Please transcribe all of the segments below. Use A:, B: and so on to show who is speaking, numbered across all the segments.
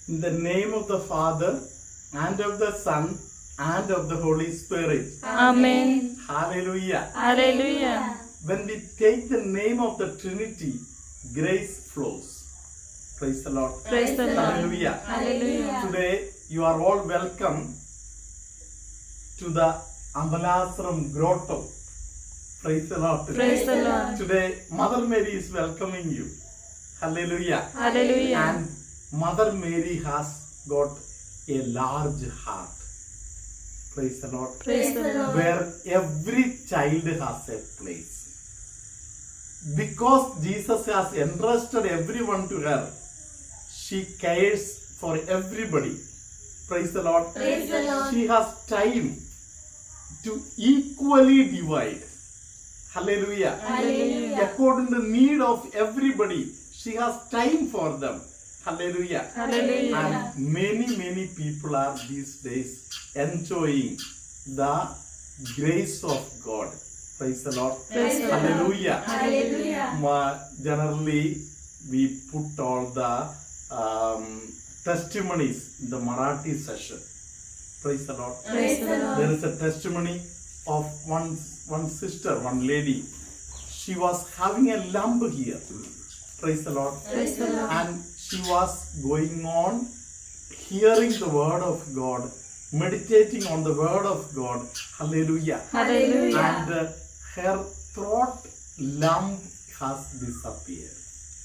A: In the name of the Father, and of the Son, and of the Holy Spirit.
B: Amen.
A: Hallelujah.
B: Hallelujah.
A: When we take the name of the Trinity, grace flows. Praise the Lord.
B: Praise the Lord.
A: Hallelujah.
B: Hallelujah.
A: Today, you are all welcome to the Ambalasram Grotto. Praise the Lord.
B: Praise the Lord.
A: Today, Mother Mary is welcoming you. Hallelujah.
B: Hallelujah.
A: And Mother Mary has got a large heart. Praise the Lord.
B: Praise the Lord.
A: Where every child has a place. Because Jesus has entrusted everyone to her, she cares for everybody. Praise the Lord.
B: Praise the Lord.
A: She has time to equally divide. Hallelujah.
B: Hallelujah.
A: According to the need of everybody, she has time for them. Hallelujah.
B: Hallelujah.
A: And many people are these days enjoying the grace of God. Praise the Lord.
B: Praise the Lord.
A: Hallelujah.
B: Hallelujah.
A: Generally, we put all the testimonies in the Marathi session. Praise the Lord.
B: Praise the Lord.
A: There is a testimony of one sister, one lady. She was having a lump here. Praise the Lord.
B: Praise the Lord.
A: And she was going on hearing the word of God, meditating on the word of God. Hallelujah.
B: Hallelujah.
A: And her throat lump has disappeared.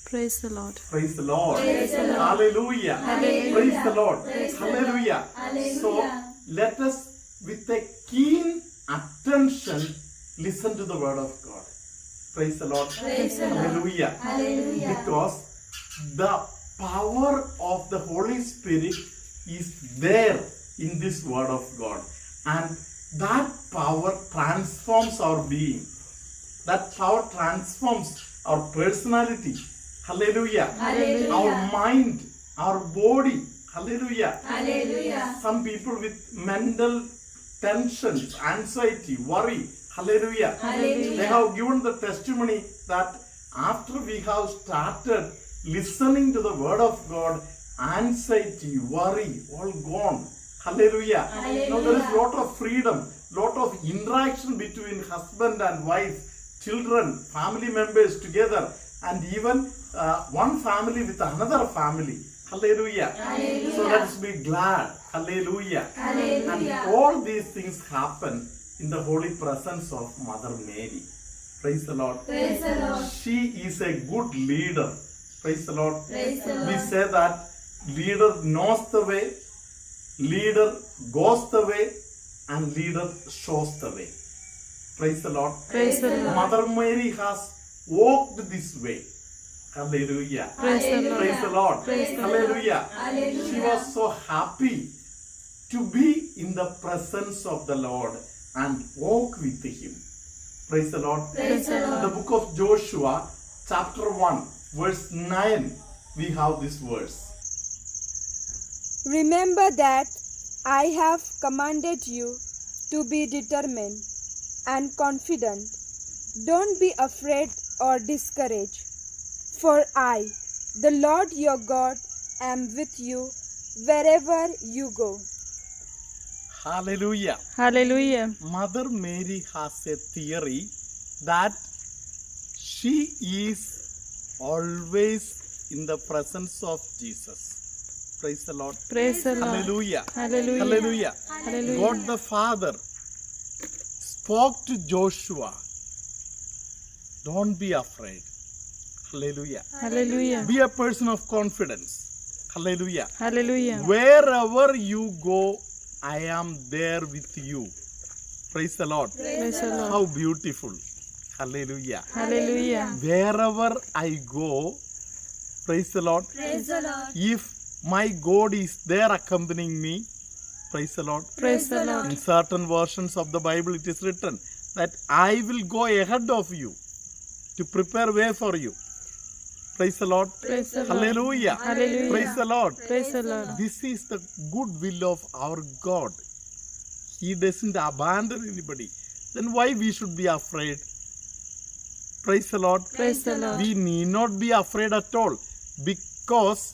B: Praise the Lord.
A: Praise the Lord.
B: Praise the Lord.
A: Hallelujah.
B: Hallelujah.
A: Praise the Lord.
B: Praise the
A: Hallelujah.
B: Hallelujah.
A: So let us, with a keen attention, listen to the word of God. Praise the Lord.
B: Praise the Lord.
A: Hallelujah.
B: Hallelujah.
A: Because the power of the Holy Spirit is there in this word of God. And that power transforms our being. That power transforms our personality. Hallelujah.
B: Hallelujah.
A: Our mind, our body. Hallelujah.
B: Hallelujah.
A: Some people with mental tensions, anxiety, worry. Hallelujah.
B: Hallelujah.
A: They have given the testimony that after we have started listening to the word of God, anxiety, worry, all gone. Hallelujah.
B: Hallelujah.
A: Now there is lot of freedom, lot of interaction between husband and wife, children, family members together, and even one family with another family. Hallelujah.
B: Hallelujah.
A: So let's be glad. Hallelujah.
B: Hallelujah.
A: And all these things happen in the holy presence of Mother Mary. Praise the Lord.
B: Praise the Lord.
A: She is a good leader. Praise the Lord.
B: Praise the Lord.
A: We say that leader knows the way, leader goes the way, and leader shows the way. Praise the Lord.
B: Praise the Lord.
A: Mother Mary has walked this way. Hallelujah.
B: Praise the Lord.
A: Praise the Lord.
B: Praise the Lord.
A: Hallelujah.
B: Hallelujah.
A: She was so happy to be in the presence of the Lord and walk with Him. Praise the Lord.
B: Praise the
A: In
B: Lord.
A: the book of Joshua, chapter 1, verse 9, we have this verse.
C: Remember that I have commanded you to be determined and confident. Don't be afraid or discouraged, for I, the Lord your God, am with you wherever you go.
A: Hallelujah.
B: Hallelujah.
A: Mother Mary has a theory that she is always in the presence of Jesus. Praise the Lord.
B: Praise the Lord.
A: Hallelujah.
B: Hallelujah.
A: Hallelujah.
B: Hallelujah.
A: God the Father spoke to Joshua. Don't be afraid. Hallelujah.
B: Hallelujah.
A: Be a person of confidence. Hallelujah.
B: Hallelujah.
A: Wherever you go, I am there with you. Praise the Lord.
B: Praise the Lord.
A: How beautiful. Hallelujah.
B: Hallelujah.
A: Wherever I go, praise the Lord.
B: Praise the Lord.
A: If my God is there accompanying me, praise the Lord.
B: Praise the Lord.
A: In certain versions of the Bible, it is written that I will go ahead of you to prepare way for you. Praise the Lord.
B: Praise the Lord.
A: Hallelujah.
B: Hallelujah.
A: Praise the Lord.
B: Praise the Lord.
A: This is the good will of our God. He doesn't abandon anybody. Then why we should be afraid? Praise the Lord.
B: Praise the Lord.
A: We need not be afraid at all, because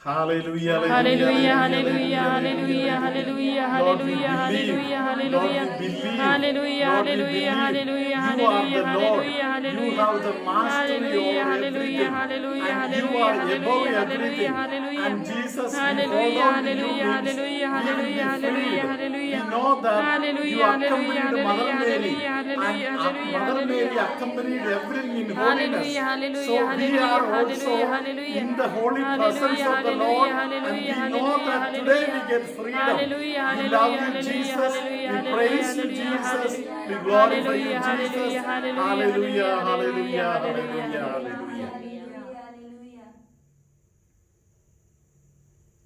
A: Hallelujah.
B: Hallelujah, hallelujah, hallelujah, hallelujah,
A: Lord, we
B: hallelujah,
A: believe.
B: hallelujah,
A: Lord, we believe.
B: hallelujah,
A: Lord, we
B: hallelujah,
A: believe.
B: hallelujah,
A: You are the
B: hallelujah,
A: Lord.
B: hallelujah,
A: You have the mastery
B: hallelujah,
A: over
B: hallelujah,
A: everything.
B: hallelujah,
A: And you
B: hallelujah,
A: are above
B: hallelujah,
A: everything.
B: hallelujah,
A: And Jesus, we hold
B: hallelujah,
A: on to you
B: hallelujah,
A: wings.
B: hallelujah,
A: We will
B: hallelujah,
A: be freed.
B: hallelujah,
A: We know that you
B: hallelujah,
A: accompanied
B: hallelujah,
A: Mother Mary.
B: hallelujah,
A: And
B: hallelujah,
A: Mother Mary
B: hallelujah.
A: accompanied everything in holiness.
B: Hallelujah, hallelujah,
A: So we
B: hallelujah,
A: are
B: hallelujah,
A: also
B: hallelujah.
A: in the holy presence
B: Hallelujah,
A: of the Lord.
B: hallelujah,
A: And we
B: hallelujah,
A: know that
B: hallelujah,
A: today we
B: hallelujah.
A: get freedom.
B: Hallelujah,
A: We love
B: hallelujah,
A: you, Jesus.
B: hallelujah,
A: We
B: hallelujah,
A: praise you,
B: hallelujah,
A: Jesus.
B: hallelujah.
A: We glorify you,
B: Hallelujah,
A: Jesus.
B: hallelujah, hallelujah,
A: Hallelujah,
B: hallelujah,
A: hallelujah,
B: hallelujah.
A: hallelujah.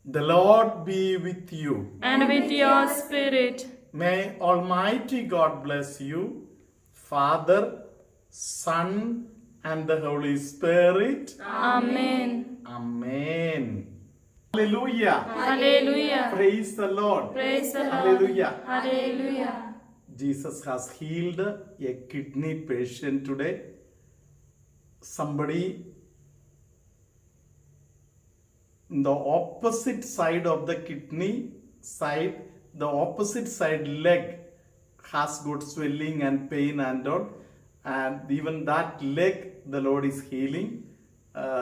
A: The Lord be with you.
B: And with your spirit.
A: May Almighty God bless you, Father, Son, and the Holy Spirit.
B: Amen.
A: Amen. Hallelujah.
B: Hallelujah.
A: Praise the Lord.
B: Praise the Lord.
A: Hallelujah.
B: Hallelujah.
A: Jesus has healed a kidney patient today. Somebody in the opposite side of the kidney side, the opposite side leg has got swelling and pain and all. And even that leg, the Lord is healing.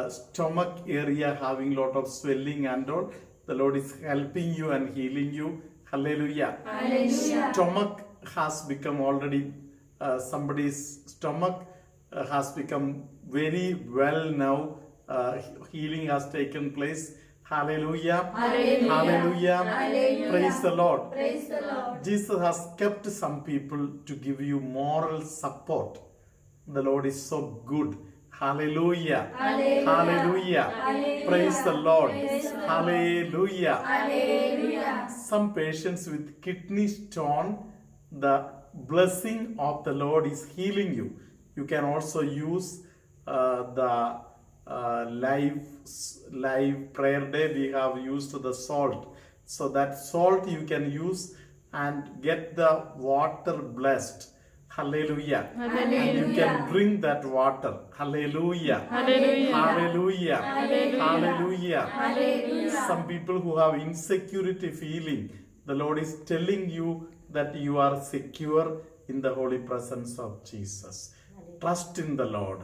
A: Stomach area having lot of swelling and all. The Lord is helping you and healing you. Hallelujah.
B: Hallelujah.
A: Stomach has become already, somebody's stomach has become very well now. Healing has taken place. Hallelujah.
B: Hallelujah.
A: Hallelujah.
B: Hallelujah.
A: Praise the Lord.
B: Praise the Lord.
A: Jesus has kept some people to give you moral support. The Lord is so good. Hallelujah.
B: Hallelujah.
A: Hallelujah.
B: Hallelujah.
A: Praise the Lord.
B: Praise the Lord.
A: Hallelujah.
B: Hallelujah.
A: Some patients with kidney stone, the blessing of the Lord is healing you. You can also use the live prayer day. We have used the salt. So that salt you can use and get the water blessed. Hallelujah.
B: Hallelujah.
A: And you can drink that water. Hallelujah.
B: Hallelujah.
A: Hallelujah.
B: Hallelujah.
A: Hallelujah.
B: Hallelujah.
A: Some people who have insecurity feeling, the Lord is telling you that you are secure in the holy presence of Jesus. Trust in the Lord.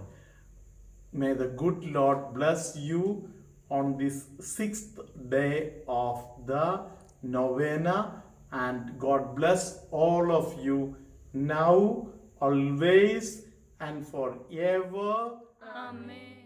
A: May the good Lord bless you on this 6th day of the novena, and God bless all of you now, always, and forever.
B: Amen.